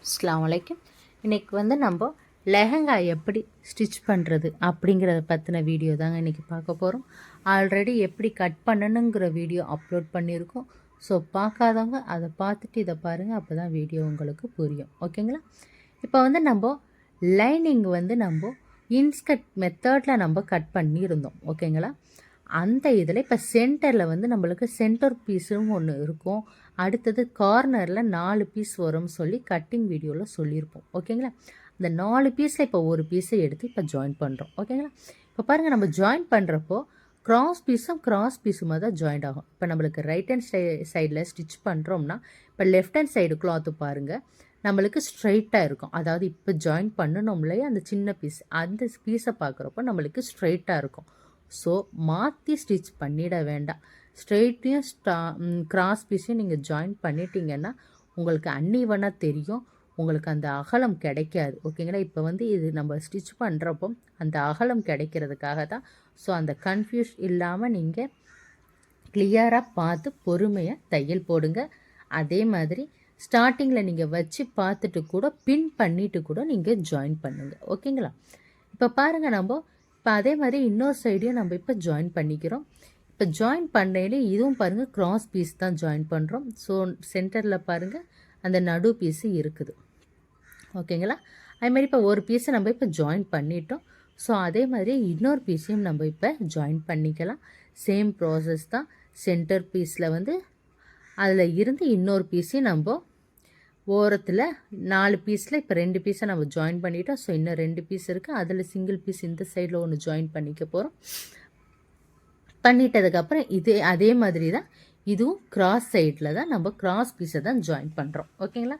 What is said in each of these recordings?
அஸ்ஸலாமு அலைக்கும். இன்றைக்கி வந்து நம்ம லெஹங்கா எப்படி ஸ்டிச் பண்ணுறது அப்படிங்கிறத பற்றின வீடியோ தாங்க இன்றைக்கி பார்க்க போகிறோம். ஆல்ரெடி எப்படி கட் பண்ணணுங்கிற வீடியோ அப்லோட் பண்ணியிருக்கோம். ஸோ பார்க்காதவங்க அதை பார்த்துட்டு இதை பாருங்கள், அப்போ தான் வீடியோ உங்களுக்கு புரியும். ஓகேங்களா? இப்போ வந்து நம்ம லைனிங் வந்து நம்ம இன்ஸ்கட் மெத்தடில் நம்ம கட் பண்ணியிருந்தோம். ஓகேங்களா? அந்த இதில் இப்போ சென்டரில் வந்து நம்மளுக்கு சென்டர் பீஸும் ஒன்று இருக்கும். அடுத்தது கார்னரில் 4 பீஸ் வரும்னு சொல்லி கட்டிங் வீடியோவில் சொல்லியிருப்போம். ஓகேங்களா? அந்த 4 பீஸில் இப்போ ஒரு பீஸை எடுத்து இப்போ ஜாயின் பண்ணுறோம். ஓகேங்களா? இப்போ பாருங்கள், நம்ம ஜாயின் பண்ணுறப்போ கிராஸ் பீஸுமாக தான் ஜாயிண்ட் ஆகும். இப்போ நம்மளுக்கு ரைட் ஹேண்ட் சைடில் ஸ்டிச் பண்ணுறோம்னா இப்போ லெஃப்ட் ஹேண்ட் சைடு கிளாத்து பாருங்கள், நம்மளுக்கு ஸ்ட்ரைட்டாக இருக்கும். அதாவது இப்போ ஜாயின் பண்ணணும் இல்லையா, அந்த சின்ன பீஸ், அந்த பீஸை பார்க்குறப்போ நம்மளுக்கு ஸ்ட்ரைட்டாக இருக்கும். ஸோ மாற்றி ஸ்டிச் பண்ணிட வேண்டாம். ஸ்ட்ரெயிட்டையும் கிராஸ் பீஸையும் நீங்கள் ஜாயின் பண்ணிட்டீங்கன்னா உங்களுக்கு அன்ஈவனாக தெரியும், உங்களுக்கு அந்த அகலம் கிடைக்காது. ஓகேங்களா? இப்போ வந்து இது நம்ம ஸ்டிச் பண்ணுறப்போ அந்த அகலம் கிடைக்கிறதுக்காக தான். ஸோ அந்த கன்ஃபியூஸ் இல்லாமல் நீங்கள் கிளியராக பார்த்து பொறுமையாக தையல் போடுங்க. அதே மாதிரி ஸ்டார்டிங்கில் நீங்கள் வச்சு பார்த்துட்டு கூட பின் பண்ணிவிட்டு கூட நீங்கள் ஜாயின் பண்ணுங்கள். ஓகேங்களா? இப்போ பாருங்கள், நம்ம இப்போ அதே மாதிரி இன்னொரு சைடையும் நம்ம இப்போ ஜாயின் பண்ணிக்கிறோம். இப்போ ஜாயின் பண்ணையிலே இதுவும் பாருங்கள் கிராஸ் பீஸ் தான் ஜாயின் பண்ணுறோம். ஸோ சென்டரில் பாருங்கள் அந்த நடு பீஸு இருக்குது. ஓகேங்களா? அதுமாதிரி இப்போ ஒரு பீஸை நம்ம இப்போ ஜாயின் பண்ணிட்டோம். ஸோ அதே மாதிரி இன்னொரு பீஸையும் நம்ம இப்போ ஜாயின் பண்ணிக்கலாம். சேம் ப்ராசஸ் தான். சென்டர் பீஸில் வந்து அதில் இருந்து இன்னொரு பீஸையும் நம்ம ஓரத்தில் 4 பீஸில் இப்போ 2 பீஸை நம்ம ஜாயின் பண்ணிட்டோம். ஸோ இன்னும் 2 பீஸ் இருக்குது. அதில் சிங்கிள் பீஸ் இந்த சைடில் ஒன்று ஜாயின் பண்ணிக்க போகிறோம். பண்ணிட்டதுக்கப்புறம் அதே மாதிரி தான் இதுவும் கிராஸ் சைடில் தான் நம்ம கிராஸ் பீஸை தான் ஜாயின் பண்ணுறோம். ஓகேங்களா?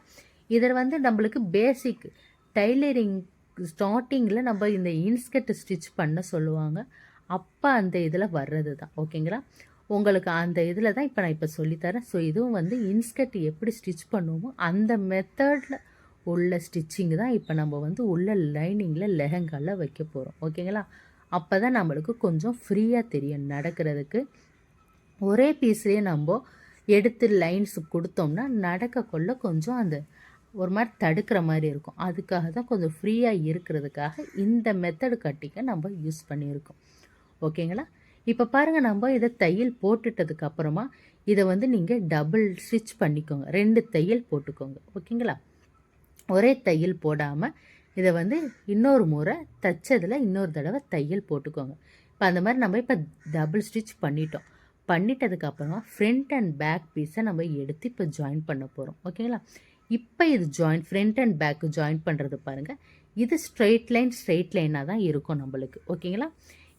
இதில் வந்து நம்மளுக்கு பேசிக் டைலரிங் ஸ்டார்டிங்கில் நம்ம இந்த இன்ஸ்கர்ட் ஸ்டிச் பண்ண சொல்லுவாங்க. அப்போ அந்த இதில் வர்றது தான். ஓகேங்களா? உங்களுக்கு அந்த இதில் தான் இப்போ நான் இப்போ சொல்லித்தரேன். ஸோ இதுவும் வந்து இன்ஸ்கர்ட் எப்படி ஸ்டிச் பண்ணுவோமோ அந்த மெத்தடில் உள்ள ஸ்டிச்சிங் தான் இப்போ நம்ம வந்து உள்ள லைனிங்கில் லெஹங்காவில் வைக்க போகிறோம். ஓகேங்களா? அப்போ தான் நம்மளுக்கு கொஞ்சம் ஃப்ரீயாக தெரியும் நடக்கிறதுக்கு. ஒரே பீஸ்லேயே நம்ம எடுத்து லைன்ஸ் கொடுத்தோம்னா நடக்கக்குள்ள கொஞ்சம் அந்த ஒரு மாதிரி தடுக்கிற மாதிரி இருக்கும். அதுக்காக தான் கொஞ்சம் ஃப்ரீயாக இருக்கிறதுக்காக இந்த மெத்தடு கட்டிங்க நம்ம யூஸ் பண்ணியிருக்கோம். ஓகேங்களா? இப்போ பாருங்கள், நம்ம இதை தையல் போட்டுட்டதுக்கப்புறமா இதை வந்து நீங்கள் டபுள் ஸ்டிச் பண்ணிக்கோங்க. 2 தையல் போட்டுக்கோங்க. ஓகேங்களா? ஒரே தையல் போடாமல் இதை வந்து இன்னொரு முறை தைச்சதில் இன்னொரு தடவை தையல் போட்டுக்கோங்க. இப்போ அந்த மாதிரி நம்ம இப்போ டபுள் ஸ்டிச் பண்ணிட்டோம். பண்ணிட்டதுக்கப்புறமா ஃப்ரண்ட் அண்ட் பேக் பீஸை நம்ம எடுத்து இப்போ ஜாயின் பண்ண போகிறோம். ஓகேங்களா? இப்போ இது ஃப்ரண்ட் அண்ட் பேக்கு ஜாயின் பண்ணுறது பாருங்கள், இது ஸ்ட்ரெயிட் லைனாக தான் இருக்கும் நம்மளுக்கு. ஓகேங்களா?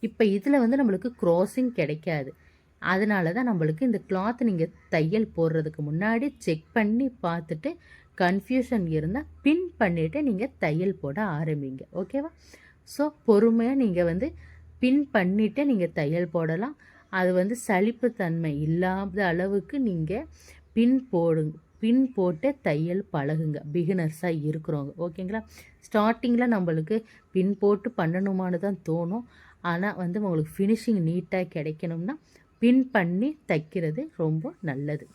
இப்போ இதில் வந்து நம்மளுக்கு க்ராஸிங் கிடைக்காது. அதனால தான் நம்மளுக்கு இந்த கிளாத் நீங்கள் தையல் போடுறதுக்கு முன்னாடி செக் பண்ணி பார்த்துட்டு கன்ஃபியூஷன் இருந்தால் பின் பண்ணிவிட்டு நீங்கள் தையல் போட ஆரம்பிங்க. ஓகேவா? ஸோ பொறுமையாக நீங்கள் வந்து பின் பண்ணிவிட்டு நீங்கள் தையல் போடலாம். அது வந்து சலிப்புத்தன்மை இல்லாத அளவுக்கு நீங்கள் பின் போட்டு தையல் பழகுங்க, பிகினர்ஸாக இருக்கிறவங்க. ஓகேங்களா? ஸ்டார்டிங்கில் நம்மளுக்கு பின் போட்டு பண்ணணுமான்னு தான் தோணும். ஆனால் வந்து உங்களுக்கு ஃபினிஷிங் நீட்டாக கிடைக்கணும்னா பின் பண்ணி தைக்கிறது ரொம்ப நல்லது.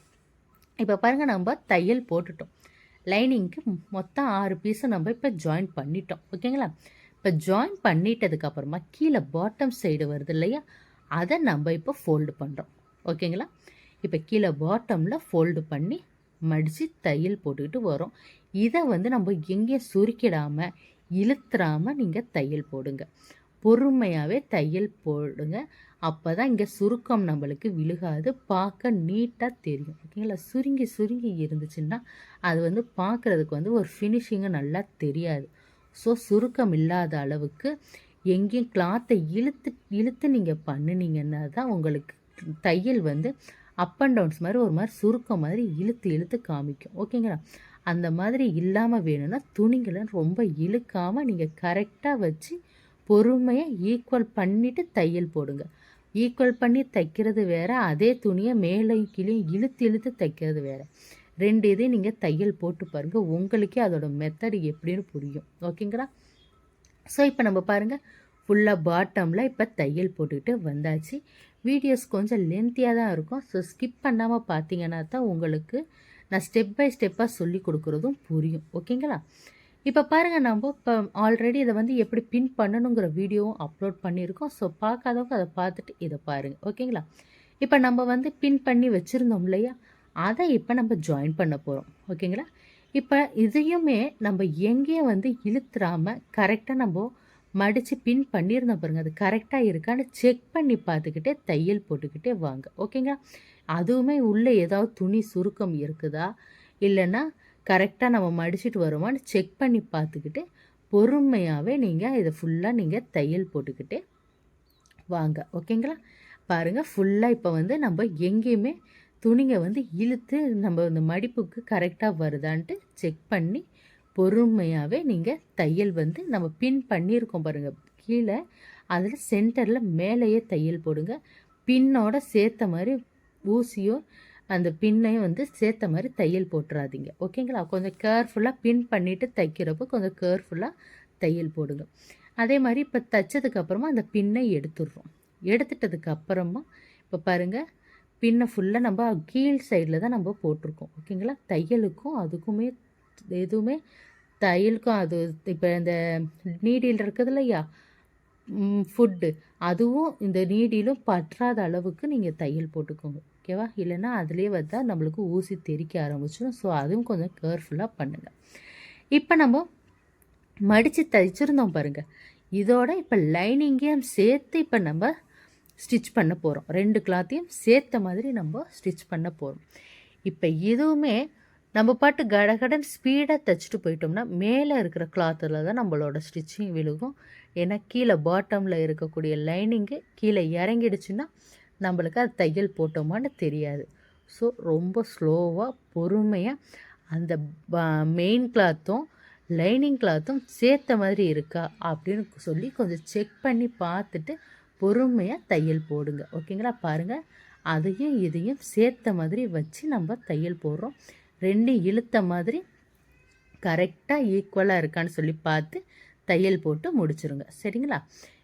இப்போ பாருங்கள், நம்ம தையல் போட்டுட்டோம். லைனிங்க்கு மொத்தம் 6 பீஸை நம்ம இப்போ ஜாயின் பண்ணிட்டோம். ஓகேங்களா? இப்போ ஜாயின் பண்ணிட்டதுக்கப்புறமா கீழே பாட்டம் சைடு வருது இல்லையா, அதை நம்ம இப்போ ஃபோல்டு பண்ணுறோம். ஓகேங்களா? இப்போ கீழே பாட்டமில் ஃபோல்டு பண்ணி மடித்து தையல் போட்டுக்கிட்டு வரோம். இதை வந்து நம்ம எங்கேயும் சுருக்கிடாமல் இழுத்துறாமல் நீங்கள் தையல் போடுங்க. பொறுமையாகவே தையல் போடுங்க. அப்போ தான் இங்கே சுருக்கம் நம்மளுக்கு விழுகாது, பார்க்க நீட்டாக தெரியும். ஓகேங்களா? சுருங்கி இருந்துச்சுன்னா அது வந்து பார்க்குறதுக்கு வந்து ஒரு ஃபினிஷிங்கு நல்லா தெரியாது. ஸோ சுருக்கம் இல்லாத அளவுக்கு எங்கேயும் கிளாத்தை இழுத்து நீங்கள் பண்ணினீங்கன்னா தான் உங்களுக்கு தையல் வந்து அப் அண்ட் டவுன்ஸ் மாதிரி ஒரு மாதிரி சுருக்கம் மாதிரி இழுத்து காமிக்கும். ஓகேங்களா? அந்த மாதிரி இல்லாமல் வேணும்னா துணிகளை ரொம்ப இழுக்காமல் நீங்கள் கரெக்டாக வச்சு பொறுமையாக ஈக்குவல் பண்ணிவிட்டு தையல் போடுங்க. ஈக்குவல் பண்ணி தைக்கிறது வேறு, அதே துணியை மேலே கீழே இழுத்து தைக்கிறது வேறு. 2 இதையும் நீங்கள் தையல் போட்டு பாருங்கள், உங்களுக்கே அதோட மெத்தடு எப்படின்னு புரியும். ஓகேங்களா? ஸோ இப்போ நம்ம பாருங்கள், ஃபுல்லாக பாட்டமில் இப்போ தையல் போட்டுக்கிட்டு வந்தாச்சு. வீடியோஸ் கொஞ்சம் லென்த்தியாக தான் இருக்கும். ஸோ ஸ்கிப் பண்ணாமல் பார்த்தீங்கன்னா தான் உங்களுக்கு நான் ஸ்டெப் பை ஸ்டெப்பாக சொல்லி கொடுக்குறதும் புரியும். ஓகேங்களா? இப்போ பாருங்கள், நம்ம இப்போ ஆல்ரெடி இதை வந்து எப்படி பின் பண்ணணுங்கிற வீடியோவும் அப்லோட் பண்ணியிருக்கோம். ஸோ பார்க்காதவங்க அதை பார்த்துட்டு இதை பாருங்கள். ஓகேங்களா? இப்போ நம்ம வந்து பின் பண்ணி வச்சுருந்தோம் இல்லையா, அதை இப்போ நம்ம ஜாயின் பண்ண போகிறோம். ஓகேங்களா? இப்போ இதையுமே நம்ம எங்கேயும் வந்து இழுத்துறாமல் கரெக்டாக நம்ம மடித்து பின் பண்ணியிருந்தோம் பாருங்கள், அது கரெக்டாக இருக்கான்னு செக் பண்ணி பார்த்துக்கிட்டே தையல் போட்டுக்கிட்டே வாங்க. ஓகேங்களா? அதுவுமே உள்ளே ஏதாவது துணி சுருக்கம் இருக்குதா இல்லைன்னா கரெக்டாக நம்ம மடிச்சுட்டு வருமானு செக் பண்ணி பார்த்துக்கிட்டு பொறுமையாகவே நீங்கள் இதை ஃபுல்லாக நீங்கள் தையல் போட்டுக்கிட்டே வாங்க. ஓகேங்களா? பாருங்கள், ஃபுல்லாக இப்போ வந்து நம்ம எங்கேயுமே துணிங்க வந்து இழுத்து நம்ம இந்த மடிப்புக்கு கரெக்டாக வருதான்ட்டு செக் பண்ணி பொறுமையாகவே நீங்கள் தையல் வந்து நம்ம பின் பண்ணியிருக்கோம் பாருங்கள் கீழே, அதில் சென்டரில் மேலேயே தையல் போடுங்க. பின்னோட சேர்த்த மாதிரி ஊசியோ அந்த பின்னையும் வந்து சேர்த்த மாதிரி தையல் போட்டுறாதீங்க. ஓகேங்களா? கொஞ்சம் கேர்ஃபுல்லாக பின் பண்ணிவிட்டு தைக்கிறப்போ கொஞ்சம் கேர்ஃபுல்லாக தையல் போடுங்க. அதே மாதிரி இப்போ தைச்சதுக்கப்புறமா அந்த பின்னை எடுத்துடுறோம். எடுத்துட்டதுக்கு அப்புறமா இப்போ பாருங்கள், பின்னை ஃபுல்லாக நம்ம கீழ் சைடில் தான் நம்ம போட்டிருக்கோம். ஓகேங்களா? தையலுக்கும் அதுக்குமே எதுவுமே தையலுக்கும் அது இப்போ இந்த நீடில் இருக்குது இல்லையா ஃபுட்டு, அதுவும் இந்த நீடிலும் பற்றாத அளவுக்கு நீங்கள் தையல் போட்டுக்கோங்க. ஓகேவா? இல்லைன்னா அதுலேயே வந்தால் நம்மளுக்கு ஊசி தெறிக்க ஆரம்பிச்சிடும். ஸோ அதுவும் கொஞ்சம் கேர்ஃபுல்லாக பண்ணுங்கள். இப்போ நம்ம மடித்து தைச்சிருந்தோம் பாருங்கள், இதோட இப்போ லைனிங்கையும் சேர்த்து இப்போ நம்ம ஸ்டிச் பண்ண போகிறோம். 2 கிளாத்தையும் சேர்த்த மாதிரி நம்ம ஸ்டிச் பண்ண போகிறோம். இப்போ இதுவுமே நம்ம பாட்டு கடகடன் ஸ்பீடாக தைச்சிட்டு போயிட்டோம்னா மேலே இருக்கிற கிளாத்தில் தான் நம்மளோட ஸ்டிச்சிங் விழுகும். ஏன்னா கீழே பாட்டமில் இருக்கக்கூடிய லைனிங்கு கீழே இறங்கிடுச்சுன்னா நம்மளுக்கு அது தையல் போட்டோமான்னு தெரியாது. ஸோ ரொம்ப ஸ்லோவாக பொறுமையாக அந்த மெயின் கிளாத்தும் லைனிங் கிளாத்தும் சேர்த்த மாதிரி இருக்கா அப்படின்னு சொல்லி கொஞ்சம் செக் பண்ணி பார்த்துட்டு பொறுமையாக தையல் போடுங்க. ஓகேங்களா? பாருங்கள், அதையும் இதையும் சேர்த்த மாதிரி வச்சு நம்ம தையல் போடுறோம். 2 இழுத்த மாதிரி கரெக்டாக ஈக்குவலாக இருக்கான்னு சொல்லி பார்த்து தையல் போட்டு முடிச்சுருங்க. சரிங்களா?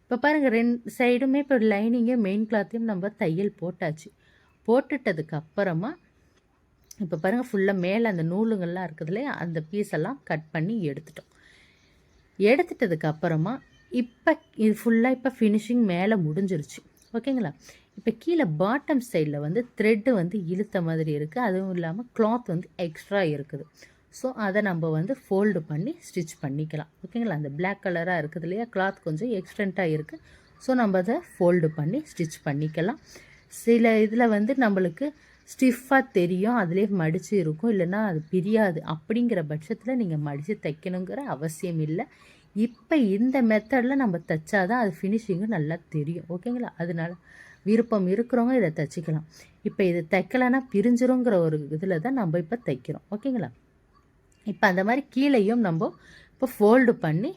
இப்போ பாருங்கள், 2 சைடுமே இப்போ லைனிங்கையும் மெயின் கிளாத்தையும் நம்ம தையல் போட்டாச்சு. போட்டுட்டதுக்கு அப்புறமா இப்போ பாருங்கள், ஃபுல்லாக மேலே அந்த நூலுங்கள்லாம் இருக்குது இல்லையா, அந்த பீஸெல்லாம் கட் பண்ணி எடுத்துட்டோம். எடுத்துட்டதுக்கு அப்புறமா இப்போ இது ஃபுல்லாக இப்போ ஃபினிஷிங் மேலே முடிஞ்சிருச்சு. ஓகேங்களா? இப்போ கீழே பாட்டம் சைடில் வந்து த்ரெட்டு வந்து இழுத்த மாதிரி இருக்குது. அதுவும் இல்லாமல் கிளாத் வந்து எக்ஸ்ட்ரா இருக்குது. ஸோ அதை நம்ம வந்து ஃபோல்டு பண்ணி ஸ்டிச் பண்ணிக்கலாம். ஓகேங்களா? அந்த பிளாக் கலராக இருக்குது இல்லையா, கிளாத் கொஞ்சம் எக்ஸ்டெண்ட்டாக இருக்குது. ஸோ நம்ம அதை ஃபோல்டு பண்ணி ஸ்டிச் பண்ணிக்கலாம். சில இதில் வந்து நம்மளுக்கு ஸ்டிஃபாக தெரியும், அதிலே மடித்து இருக்கும், இல்லைன்னா அது பிரியாது. அப்படிங்கிற பட்சத்தில் நீங்கள் மடித்து தைக்கணுங்கிற அவசியம் இல்லை. இப்போ இந்த மெத்தடில் நம்ம தைச்சாதான் அது ஃபினிஷிங்கும் நல்லா தெரியும். ஓகேங்களா? அதனால விருப்பம் இருக்கிறவங்க இதை தைச்சிக்கலாம். இப்போ இது தைக்கலைன்னா பிரிஞ்சிருங்கிற ஒரு இதில் தான் நம்ம இப்போ தைக்கிறோம். ஓகேங்களா? இப்போ அந்த மாதிரி கீழேயும் நம்ம இப்போ ஃபோல்டு பண்ணி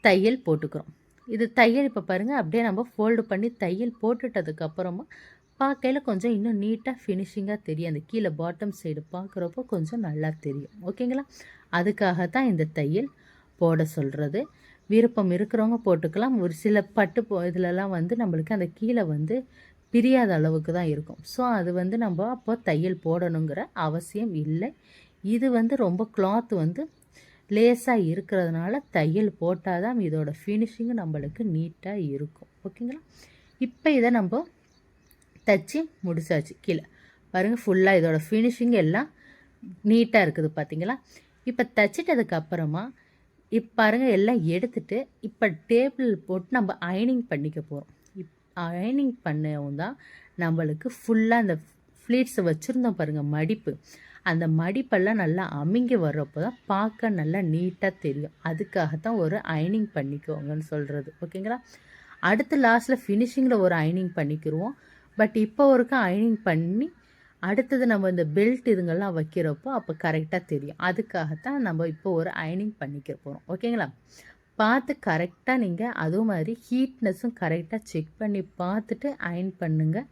தையல் போட்டுக்கிறோம். இது தையல் இப்போ பாருங்கள், அப்படியே நம்ம ஃபோல்டு பண்ணி தையல் போட்டுட்டதுக்கப்புறமா பார்க்கையில் கொஞ்சம் இன்னும் நீட்டாக ஃபினிஷிங்காக தெரியும். அந்த கீழே பாட்டம் சைடு பார்க்குறப்போ கொஞ்சம் நல்லா தெரியும். ஓகேங்களா? அதுக்காக தான் இந்த தையல் போட சொல்கிறது. விருப்பம் இருக்கிறவங்க போட்டுக்கலாம். ஒரு சில பட்டு இதிலலாம் வந்து நம்மளுக்கு அந்த கீழே வந்து பிரியாத அளவுக்கு தான் இருக்கும். ஸோ அது வந்து நம்ம அப்போ தையல் போடணுங்கிற அவசியம் இல்லை. இது வந்து ரொம்ப கிளாத் வந்து லேஸாக இருக்கிறதுனால தையல் போட்டால் தான் இதோட ஃபினிஷிங்கு நம்மளுக்கு நீட்டாக இருக்கும். ஓகேங்களா? இப்போ இதை நம்ம தைச்சி முடிச்சாச்சு. கீழே பாருங்கள், ஃபுல்லாக இதோட ஃபினிஷிங் எல்லாம் நீட்டாக இருக்குது. பார்த்தீங்களா? இப்போ தைச்சிட்டதுக்கப்புறமா இப்போ பாருங்கள், எல்லாம் எடுத்துகிட்டு இப்போ டேபிள் போட்டு நம்ம அயனிங் பண்ணிக்க போகிறோம். அயனிங் பண்ணவும் தான் நம்மளுக்கு ஃபுல்லாக அந்த ஃப்ளீட்ஸை வச்சுருந்தோம் பாருங்கள், மடிப்பு, அந்த மடிப்பெல்லாம் நல்லா அமுங்கி வர்றப்போ தான் பார்க்க நல்லா நீட்டாக தெரியும். அதுக்காகத்தான் ஒரு அயனிங் பண்ணிக்கோங்கன்னு சொல்கிறது. ஓகேங்களா? அடுத்து லாஸ்ட்டில் ஃபினிஷிங்கில் ஒரு அயனிங் பண்ணிக்கிடுவோம். பட் இப்போ ஒருக்கா அயனிங் பண்ணி அடுத்தது நம்ம இந்த பெல்ட் இதுங்கெல்லாம் வைக்கிறப்போ அப்போ கரெக்டாக தெரியும். அதுக்காகத்தான் நம்ம இப்போ ஒரு அயனிங் பண்ணிக்க போகிறோம். ஓகேங்களா? பார்த்து கரெக்டாக நீங்கள் அதுவும் மாதிரி ஹீட்னஸும் கரெக்டாக செக் பண்ணி பார்த்துட்டு அயன் பண்ணுங்கள்.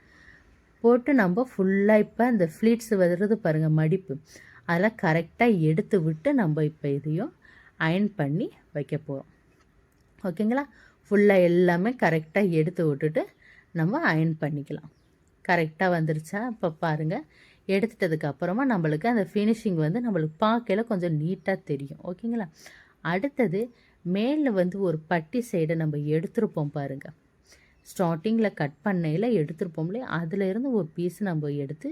போட்டு நம்ம ஃபுல்லாக இப்போ இந்த ஃப்ளீட்ஸ் வருது பாருங்கள், மடிப்பு, அதெல்லாம் கரெக்டாக எடுத்து விட்டு நம்ம இப்போ இதையும் அயன் பண்ணி வைக்க போகிறோம். ஓகேங்களா? ஃபுல்லாக எல்லாமே கரெக்டாக எடுத்து விட்டுட்டு நம்ம அயன் பண்ணிக்கலாம். கரெக்டாக வந்துருச்சா? இப்போ பாருங்கள், எடுத்துட்டதுக்கு அப்புறமா நம்மளுக்கு அந்த ஃபினிஷிங் வந்து நம்மளுக்கு பார்க்கல கொஞ்சம் நீட்டாக தெரியும். ஓகேங்களா? அடுத்தது மேலே வந்து ஒரு பட்டி சைடை நம்ம எடுத்துருப்போம் பாருங்கள். ஸ்டார்டிங்கில் கட் பண்ணையில் எடுத்துருப்போம் இல்லையா, அதிலேருந்து ஒரு பீஸ் நம்ம எடுத்து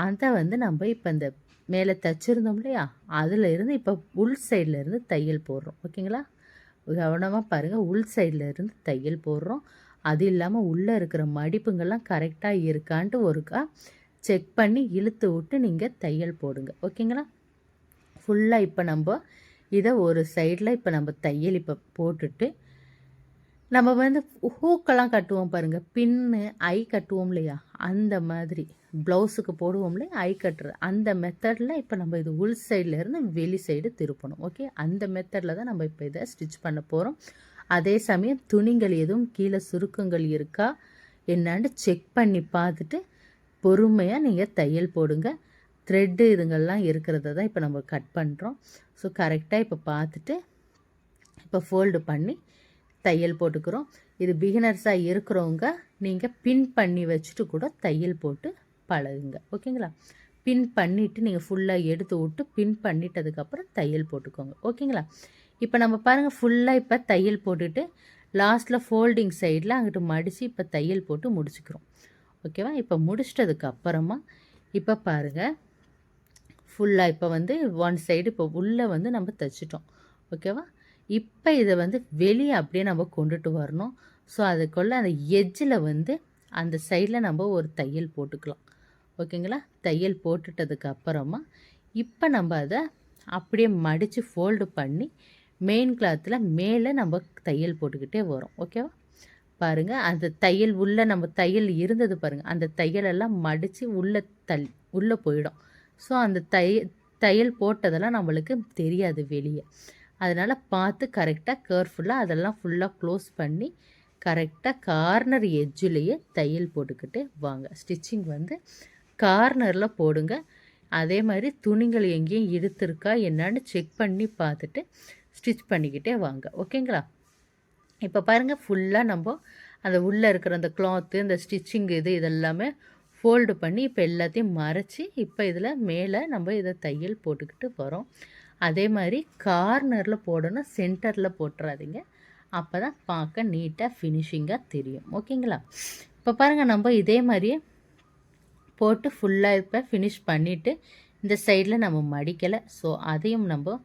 அதை வந்து நம்ம இப்போ இந்த மேலே தைச்சிருந்தோம் இல்லையா, அதில் இருந்து இப்போ உள் சைடில் இருந்து தையல் போடுறோம். ஓகேங்களா? கவனமாக பாருங்கள், உள் சைடில் இருந்து தையல் போடுறோம். அது இல்லாமல் உள்ளே இருக்கிற மடிப்புங்கள்லாம் கரெக்டாக இருக்கான்ட்டு ஒருக்கா செக் பண்ணி இழுத்து விட்டு நீங்கள் தையல் போடுங்க. ஓகேங்களா? ஃபுல்லாக இப்போ நம்ம இதை ஒரு சைடில் இப்போ நம்ம தையல் இப்போ போட்டுட்டு நம்ம வந்து ஹூக்கெல்லாம் கட்டுவோம் பாருங்கள், பின்னு ஐ கட்டுவோம் இல்லையா, அந்த மாதிரி ப்ளவுஸுக்கு போடுவோம் இல்லையா ஐ கட்டுறது, அந்த மெத்தடில் இப்போ நம்ம இது உள் சைட்லேருந்து வெளி சைடு திருப்பணும். ஓகே, அந்த மெத்தடில் தான் நம்ம இப்போ இதை ஸ்டிச் பண்ண போகிறோம். அதே சமயம் துணிகள் எதுவும் கீழே சுருக்கங்கள் இருக்கா என்னான்னு செக் பண்ணி பார்த்துட்டு பொறுமையாக நீங்கள் தையல் போடுங்க. த்ரெட்டு இதுங்கள்லாம் இருக்கிறத தான் இப்போ நம்ம கட் பண்ணுறோம். ஸோ கரெக்டாக இப்போ பார்த்துட்டு இப்போ ஃபோல்டு பண்ணி தையல் போட்டுக்கிறோம். இது பிகினர்ஸாக இருக்கிறவங்க நீங்கள் பின் பண்ணி வச்சுட்டு கூட தையல் போட்டு பழகுங்க. ஓகேங்களா? பின் பண்ணிவிட்டு நீங்கள் ஃபுல்லாக எடுத்து விட்டு பின் பண்ணிட்டதுக்கப்புறம் தையல் போட்டுக்கோங்க. ஓகேங்களா? இப்போ நம்ம பாருங்கள், ஃபுல்லாக இப்போ தையல் போட்டுட்டு லாஸ்ட்டில் ஃபோல்டிங் சைடில் அங்கிட்டு மடித்து இப்போ தையல் போட்டு முடிச்சுக்கிறோம். ஓகேவா? இப்போ முடிச்சிட்டதுக்கு அப்புறமா இப்போ பாருங்கள், ஃபுல்லாக இப்போ வந்து ஒன் சைடு இப்போ உள்ளே வந்து நம்ம தைச்சிட்டோம். ஓகேவா? இப்போ இதை வந்து வெளியே அப்படியே நம்ம கொண்டுட்டு வரணும். ஸோ அதுக்குள்ளே அந்த எட்ஜில் வந்து அந்த சைடில் நம்ம ஒரு தையல் போட்டுக்கலாம். ஓகேங்களா? தையல் போட்டுட்டதுக்கு அப்புறமா இப்போ நம்ம அதை அப்படியே மடித்து ஃபோல்டு பண்ணி மெயின் கிளாத்தில் மேலே நம்ம தையல் போட்டுக்கிட்டே வரோம். ஓகேவா? பாருங்கள், அந்த தையல் உள்ளே நம்ம தையல் இருந்தது பாருங்கள், அந்த தையலெல்லாம் மடித்து உள்ளே போயிடும். ஸோ அந்த தையல் போட்டதெல்லாம் நம்மளுக்கு தெரியாது வெளியே. அதனால் பார்த்து கரெக்டாக கேர்ஃபுல்லாக அதெல்லாம் ஃபுல்லாக க்ளோஸ் பண்ணி கரெக்டாக கார்னர் எட்ஜிலேயே தையல் போட்டுக்கிட்டு வாங்க. ஸ்டிச்சிங் வந்து கார்னரில் போடுங்க. அதே மாதிரி துணிகள் எங்கேயும் இழுத்துருக்கா என்னான்னு செக் பண்ணி பார்த்துட்டு ஸ்டிச் பண்ணிக்கிட்டே வாங்க. ஓகேங்களா? இப்போ பாருங்கள், ஃபுல்லாக நம்ம அந்த உள்ளே இருக்கிற அந்த கிளாத்து, இந்த ஸ்டிச்சிங் இதெல்லாமே ஃபோல்டு பண்ணி இப்போ எல்லாத்தையும் மறைச்சி இப்போ இதில் மேலே நம்ம இதை தையல் போட்டுக்கிட்டு வரோம். அதே மாதிரி கார்னரில் போடணும், சென்டரில் போட்டுறாதீங்க. அப்போ தான் பார்க்க நீட்டாக ஃபினிஷிங்காக தெரியும். ஓகேங்களா? இப்போ பாருங்கள், நம்ம இதே மாதிரியே போட்டு ஃபுல்லாக இப்போ ஃபினிஷ் பண்ணிவிட்டு இந்த சைடில் நம்ம மடிக்கலை. ஸோ அதையும் நம்ம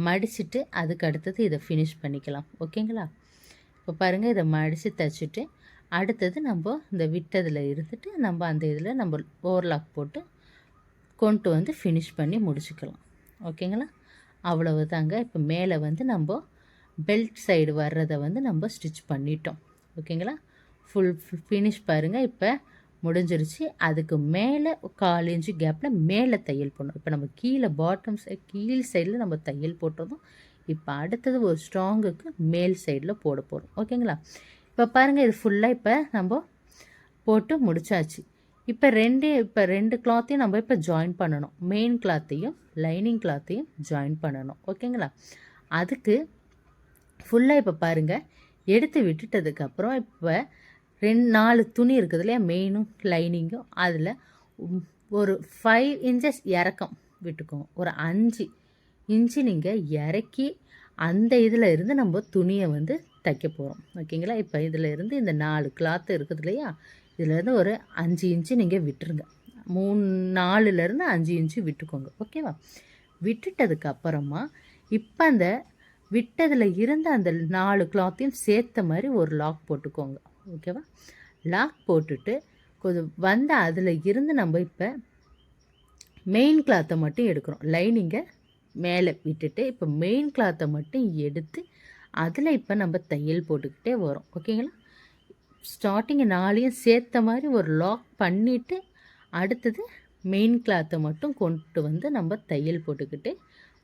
மடிச்சுட்டு அதுக்கு அடுத்தது இதை ஃபினிஷ் பண்ணிக்கலாம். ஓகேங்களா? இப்போ பாருங்கள், இதை மடித்து தைச்சிட்டு அடுத்தது நம்ம இந்த விட்டதில் இருந்துட்டு நம்ம அந்த இதில் நம்ம ஓவர்லாக் போட்டு கொண்டு வந்து ஃபினிஷ் பண்ணி முடிச்சுக்கலாம். ஓகேங்களா? அவ்வளவு தாங்க. இப்போ மேலே வந்து நம்ம பெல்ட் சைடு வர்றதை வந்து நம்ம ஸ்டிச் பண்ணிட்டோம். ஓகேங்களா? ஃபுல் ஃபினிஷ் பாருங்கள், இப்போ முடிஞ்சிருச்சு. அதுக்கு மேலே 1/4 இன்ச்சு கேப்பில் மேலே தையல் போடணும். இப்போ நம்ம கீழே பாட்டம் சைடு கீழ் சைடில் நம்ம தையல் போட்டதும் இப்போ அடுத்தது ஒரு ஸ்ட்ராங்குக்கு மேல் சைடில் போட போகிறோம். ஓகேங்களா? இப்போ பாருங்கள், இது ஃபுல்லாக இப்போ நம்ம போட்டு முடிச்சாச்சு. இப்போ ரெண்டு கிளாத்தையும் நம்ம இப்போ ஜாயின் பண்ணணும். மெயின் கிளாத்தையும் லைனிங் கிளாத்தையும் ஜாயின் பண்ணணும். ஓகேங்களா? அதுக்கு ஃபுல்லாக இப்போ பாருங்கள், எடுத்து விட்டுட்டதுக்கப்புறம் இப்போ 4 துணி இருக்குது இல்லையா, மெயினும் லைனிங்கும், அதில் ஒரு 5 இன்ச்சஸ் இறக்கம் விட்டுக்கோங்க. ஒரு 5 இன்ச்சு நீங்கள் இறக்கி அந்த இதில் இருந்து நம்ம துணியை வந்து தைக்க போகிறோம். ஓகேங்களா? இப்போ இதில் இருந்து இந்த 4 கிளாத்து இருக்குது இல்லையா, இதிலேருந்து ஒரு 5 இன்ச்சு நீங்கள் விட்டுருங்க. 4லேருந்து 5 இன்ச்சு விட்டுக்கோங்க. ஓகேவா? விட்டுட்டதுக்கு அப்புறமா இப்போ அந்த விட்டதில் இருந்த அந்த 4 கிளாத்தையும் சேர்த்த மாதிரி ஒரு லாக் போட்டுக்கோங்க. ஓகேவா? லாக் போட்டுட்டு கொஞ்சம் வந்து அதில் இருந்து நம்ம இப்போ மெயின் கிளாத்தை மட்டும் எடுக்கிறோம். லைனிங்கை மேலே விட்டுட்டு இப்போ மெயின் கிளாத்தை மட்டும் எடுத்து அதில் இப்போ நம்ம தையல் போட்டுக்கிட்டே வரோம். ஓகேங்களா? ஸ்டார்டிங் 4ஐயும் சேர்த்த மாதிரி ஒரு லாக் பண்ணிவிட்டு அடுத்தது மெயின் கிளாத்தை மட்டும் கொண்டு வந்து நம்ம தையல் போட்டுக்கிட்டு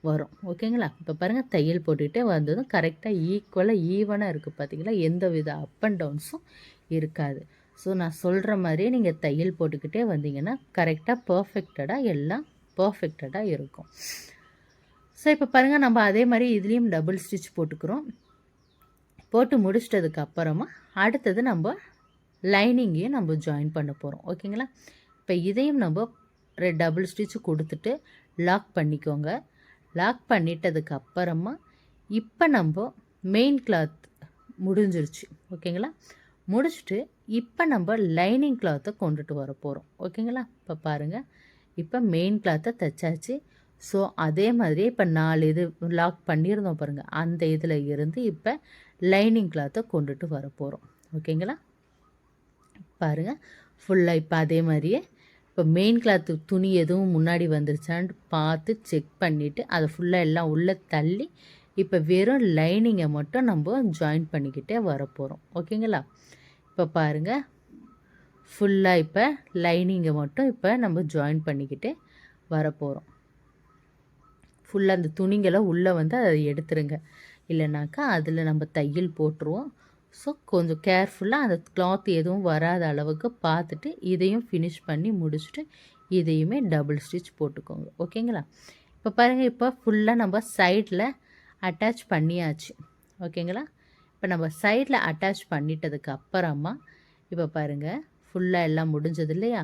வரும். ஓகேங்களா? இப்போ பாருங்கள், தையல் போட்டுக்கிட்டே வந்ததும் கரெக்டாக ஈக்குவலாக ஈவனாக இருக்குது. பார்த்திங்களா? எந்த வித அப் அண்ட் டவுன்ஸும் இருக்காது. ஸோ நான் சொல்கிற மாதிரியே நீங்கள் தையல் போட்டுக்கிட்டே வந்தீங்கன்னா கரெக்டாக பர்ஃபெக்டடாக எல்லாம் பர்ஃபெக்டடாக இருக்கும். ஸோ இப்போ பாருங்கள், நம்ம அதே மாதிரி இதுலேயும் டபுள் ஸ்டிச் போட்டுக்கிறோம். போட்டு முடிச்சிட்டதுக்கு அப்புறமா அடுத்தது நம்ம லைனிங்கையும் நம்ம ஜாயின் பண்ண போகிறோம். ஓகேங்களா? இப்போ இதையும் நம்ம டபுள் ஸ்டிச் கொடுத்துட்டு லாக் பண்ணிக்கோங்க. லாக் பண்ணிட்டதுக்கு அப்புறமா இப்போ நம்ம மெயின் கிளாத் முடிஞ்சிருச்சு. ஓகேங்களா? முடிச்சுட்டு இப்போ நம்ம லைனிங் கிளாத்தை கொண்டுட்டு வர போகிறோம். ஓகேங்களா? இப்போ பாருங்கள், இப்போ மெயின் கிளாத்தை தைச்சாச்சு. ஸோ அதே மாதிரியே இப்போ 4 இது லாக் பண்ணியிருந்தோம் பாருங்கள், அந்த இதில் இருந்து இப்போ லைனிங் கிளாத்தை கொண்டுட்டு வர போகிறோம். ஓகேங்களா? பாருங்கள், ஃபுல்லாக இப்போ அதே மாதிரியே இப்போ மெயின் கிளாத்து துணி எதுவும் முன்னாடி வந்துருச்சான்னு பார்த்து செக் பண்ணிவிட்டு அதை ஃபுல்லாக எல்லாம் உள்ளே தள்ளி இப்போ வெறும் லைனிங்கை மட்டும் நம்ம ஜாயின் பண்ணிக்கிட்டே வரப்போகிறோம். ஓகேங்களா? இப்போ பாருங்கள், ஃபுல்லாக இப்போ லைனிங்கை மட்டும் இப்போ நம்ம ஜாயின் பண்ணிக்கிட்டே வரப்போகிறோம். ஃபுல்லாக அந்த துணிங்களை உள்ளே வந்து அதை எடுத்துருங்க, இல்லைனாக்கா அதில் நம்ம தையல் போட்டுருவோம். ஸோ கொஞ்சம் கேர்ஃபுல்லாக அந்த கிளாத் எதுவும் வராத அளவுக்கு பார்த்துட்டு இதையும் ஃபினிஷ் பண்ணி முடிச்சுட்டு இதையுமே டபுள் ஸ்டிச் போட்டுக்கோங்க. ஓகேங்களா? இப்போ பாருங்கள், இப்போ ஃபுல்லாக நம்ம சைடில் அட்டாச் பண்ணியாச்சு. ஓகேங்களா? இப்போ நம்ம சைடில் அட்டாச் பண்ணிட்டதுக்கு அப்புறமா இப்போ பாருங்கள், ஃபுல்லாக எல்லாம் முடிஞ்சது இல்லையா?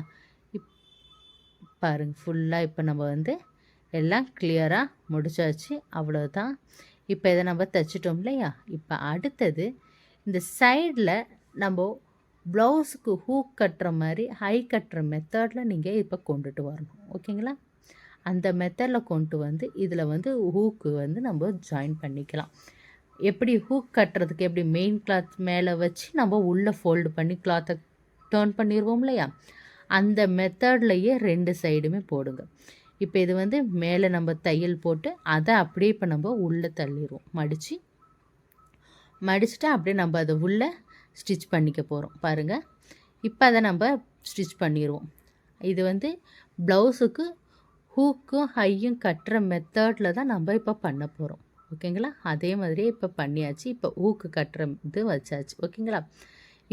பாருங்கள், ஃபுல்லாக இப்போ நம்ம வந்து எல்லாம் கிளியராக முடிச்சாச்சு. அவ்வளோதான். இப்போ இதை நம்ம தைச்சிட்டோம் இல்லையா? இப்போ அடுத்தது இந்த சைடில் நம்ம ப்ளவுஸுக்கு ஹூக் கட்டுற மாதிரி ஹை கட்டுற மெத்தடில் நீங்கள் இப்போ கொண்டுட்டு வரணும். ஓகேங்களா? அந்த மெத்தடில் கொண்டு வந்து இதில் வந்து ஹூக்கு வந்து நம்ம ஜாயின் பண்ணிக்கலாம். எப்படி ஹூக் கட்டுறதுக்கு எப்படி மெயின் கிளாத் மேலே வச்சு நம்ம உள்ளே ஃபோல்டு பண்ணி கிளாத்தை டர்ன் பண்ணிடுவோம் இல்லையா? அந்த மெத்தட்லையே 2 சைடுமே போடுங்க. இப்போ இது வந்து மேலே நம்ம தையல் போட்டு அதை அப்படியே இப்போ நம்ம உள்ளே தள்ளிடுவோம். மடிச்சுட்டு அப்படியே நம்ம அதை உள்ளே ஸ்டிச் பண்ணிக்க போகிறோம். பாருங்கள், இப்போ அதை நம்ம ஸ்டிச் பண்ணிடுவோம். இது வந்து ப்ளவுஸுக்கு ஹூக்கும் ஹையும் கட்டுற மெத்தடில் தான் நம்ம இப்போ பண்ண போகிறோம். ஓகேங்களா? அதே மாதிரியே இப்போ பண்ணியாச்சு. இப்போ ஹூக்கு கட்டுற இது வச்சாச்சு. ஓகேங்களா?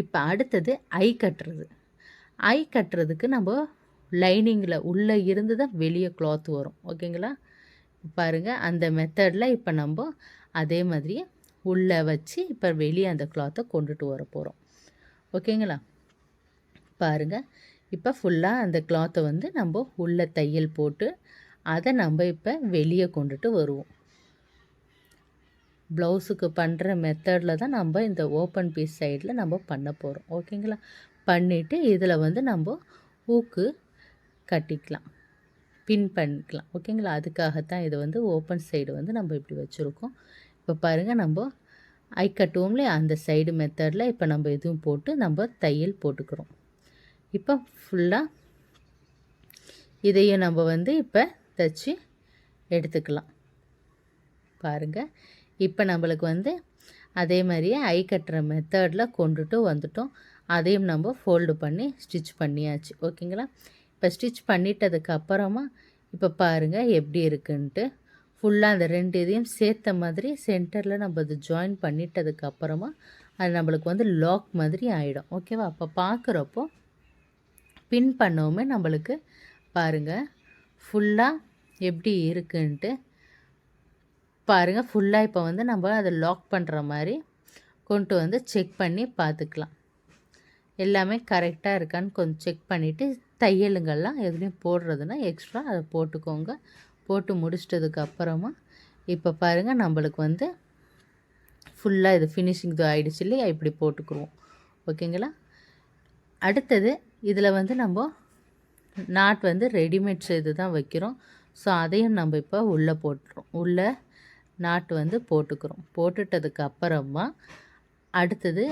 இப்போ அடுத்தது ஐ கட்டுறதுக்கு நம்ம லைனிங்கில் உள்ளே இருந்து தான் வெளியே கிளாத் வரும். ஓகேங்களா? பாருங்கள், அந்த மெத்தடில் இப்போ நம்ம அதே மாதிரியே உள்ளே வச்சு இப்போ வெளியே அந்த கிளாத்தை கொண்டுட்டு வர போகிறோம். ஓகேங்களா? பாருங்கள், இப்போ ஃபுல்லாக அந்த கிளாத்தை வந்து நம்ம உள்ளே தையல் போட்டு அதை நம்ம இப்போ வெளியே கொண்டுட்டு வருவோம். ப்ளவுஸுக்கு பண்ணுற மெத்தடில் தான் நம்ம இந்த ஓப்பன் பீஸ் சைடில் நம்ம பண்ண போகிறோம். ஓகேங்களா? பண்ணிவிட்டு இதில் வந்து நம்ம ஹூக்கு கட்டிக்கலாம், பின் பண்ணிக்கலாம். ஓகேங்களா? அதுக்காகத்தான் இது வந்து ஓப்பன் சைடு வந்து நம்ம இப்படி வச்சுருக்கோம். இப்போ பாருங்கள், நம்ம ஐ கட்டுவோம் இல்லையா? அந்த சைடு மெத்தடில் இப்போ நம்ம இதுவும் போட்டு நம்ம தையல் போட்டுக்கிறோம். இப்போ ஃபுல்லாக இதையும் நம்ம வந்து இப்போ தைச்சி எடுத்துக்கலாம். பாருங்கள், இப்போ நம்மளுக்கு வந்து அதே மாதிரியே ஐ கட்டுற மெத்தடில் கொண்டுட்டு வந்துட்டோம். அதையும் நம்ம ஃபோல்டு பண்ணி ஸ்டிச் பண்ணியாச்சு. ஓகேங்களா? இப்போ ஸ்டிச் பண்ணிட்டதுக்கு அப்புறமா இப்போ பாருங்கள் எப்படி இருக்குன்ட்டு. ஃபுல்லாக அந்த 2 இதையும் சேர்த்த மாதிரி சென்டரில் நம்ம அது ஜாயின் பண்ணிட்டதுக்கு அப்புறமா அது நம்மளுக்கு வந்து லாக் மாதிரி ஆகிடும். ஓகேவா? அப்போ பார்க்குறப்போ பின் பண்ணவுமே நம்மளுக்கு பாருங்கள் ஃபுல்லாக எப்படி இருக்குன்ட்டு. பாருங்கள், ஃபுல்லாக இப்போ வந்து நம்ம அதை லாக் பண்ணுற மாதிரி கொண்டு வந்து செக் பண்ணி பார்த்துக்கலாம். எல்லாமே கரெக்டாக இருக்கான்னு கொஞ்சம் செக் பண்ணிவிட்டு தையலுங்கள்லாம் எதுலேயும் போடுறதுன்னா எக்ஸ்ட்ரா அதை போட்டுக்கோங்க. போட்டு முடிச்சிட்டதுக்கு அப்புறமா இப்போ பாருங்கள், நம்மளுக்கு வந்து ஃபுல்லாக இது ஃபினிஷிங் இது ஆகிடுச்சு இல்லையா? இப்படி போட்டுக்குருவோம். ஓகேங்களா? அடுத்தது இதில் வந்து நம்ம நாட் வந்து ரெடிமேட் இது தான் வைக்கிறோம். ஸோ அதையும் நம்ம இப்போ உள்ளே போட்டுறோம். உள்ளே நாட் வந்து போட்டுக்கிறோம். போட்டுட்டதுக்கு அப்புறமா அடுத்தது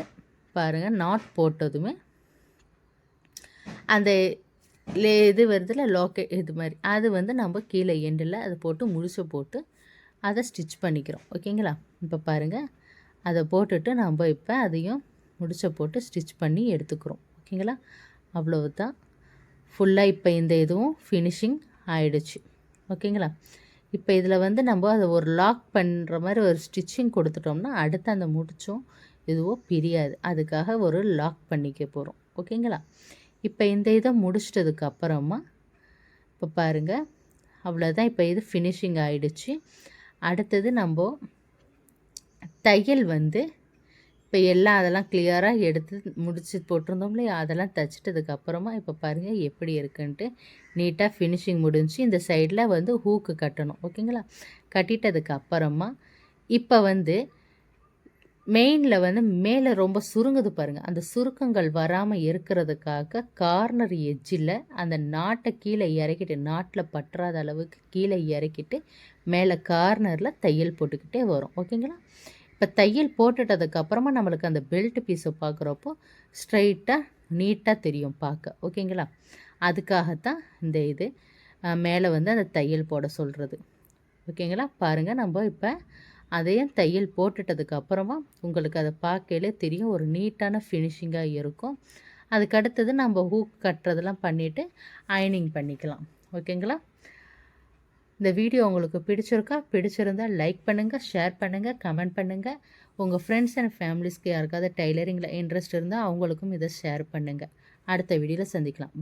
பாருங்கள், நாட் போட்டதுமே அந்த இது வருதுல லாக்கெட் இது மாதிரி அது வந்து நம்ம கீழே எண்டில் அதை போட்டு முடிச்ச போட்டு அதை ஸ்டிச் பண்ணிக்கிறோம். ஓகேங்களா? இப்போ பாருங்கள், அதை போட்டுட்டு நம்ம இப்போ அதையும் முடிச்ச போட்டு ஸ்டிச் பண்ணி எடுத்துக்கிறோம். ஓகேங்களா? அவ்வளவுதான். ஃபுல்லாக இப்போ இந்த இதுவும் ஃபினிஷிங் ஆகிடுச்சு. ஓகேங்களா? இப்போ இதில் வந்து நம்ம அதை ஒரு லாக் பண்ணுற மாதிரி ஒரு ஸ்டிச்சிங் கொடுத்துட்டோம்னா அடுத்து அந்த முடிச்சும் இதுவோ பிரியாது. அதுக்காக ஒரு லாக் பண்ணிக்க போகிறோம். ஓகேங்களா? இப்போ இந்த இதை முடிச்சிட்டதுக்கு அப்புறமா இப்போ பாருங்கள், அவ்வளோதான். இப்போ இது ஃபினிஷிங் ஆகிடுச்சு. அடுத்தது நம்ம தையல் வந்து இப்போ இப்போ எல்லாம் அதெல்லாம் கிளியராக எடுத்து முடிச்சு போட்டிருந்தோம் இல்லையா, அதெல்லாம் தைச்சிட்டதுக்கப்புறமா இப்போ பாருங்கள் எப்படி இருக்குன்ட்டு. நீட்டாக ஃபினிஷிங் முடிஞ்சு இந்த சைடில் வந்து ஹூக்கு கட்டணும். ஓகேங்களா? கட்டிட்டதுக்கப்புறமா இப்போ வந்து மெயினில் வந்து மேலே ரொம்ப சுருங்குது பாருங்கள். அந்த சுருக்கங்கள் வராமல் இருக்கிறதுக்காக கார்னர் எட்ஜில் அந்த நாட்டை கீழே இறக்கிட்டு, நாட்டில் பற்றாத அளவுக்கு கீழே இறக்கிட்டு மேலே கார்னரில் தையல் போட்டுக்கிட்டே வரும். ஓகேங்களா? இப்போ தையல் போட்டுட்டதுக்கப்புறமா நம்மளுக்கு அந்த பெல்ட் பீஸை பார்க்குறப்போ ஸ்ட்ரைட்டாக நீட்டாக தெரியும் பார்க்க. ஓகேங்களா? அதுக்காகத்தான் இந்த இது மேலே வந்து அந்த தையல் போட சொல்கிறது. ஓகேங்களா? பாருங்கள், நம்ம இப்போ அதையும் தையல் போட்டுட்டதுக்கப்புறமா உங்களுக்கு அதை பார்க்கையிலே தெரியும், ஒரு நீட்டான ஃபினிஷிங்காக இருக்கும். அதுக்கடுத்தது நம்ம ஹூக் கட்டுறதெல்லாம் பண்ணிவிட்டு அயனிங் பண்ணிக்கலாம். ஓகேங்களா? இந்த வீடியோ உங்களுக்கு பிடிச்சிருந்தால் லைக் பண்ணுங்கள், ஷேர் பண்ணுங்கள், கமெண்ட் பண்ணுங்கள். உங்கள் ஃப்ரெண்ட்ஸ் அண்ட் ஃபேமிலிஸ்க்கு யாருக்காவது டைலரிங்கில் இன்ட்ரெஸ்ட் இருந்தால் அவங்களுக்கும் இதை ஷேர் பண்ணுங்கள். அடுத்த வீடியோவில் சந்திக்கலாம்.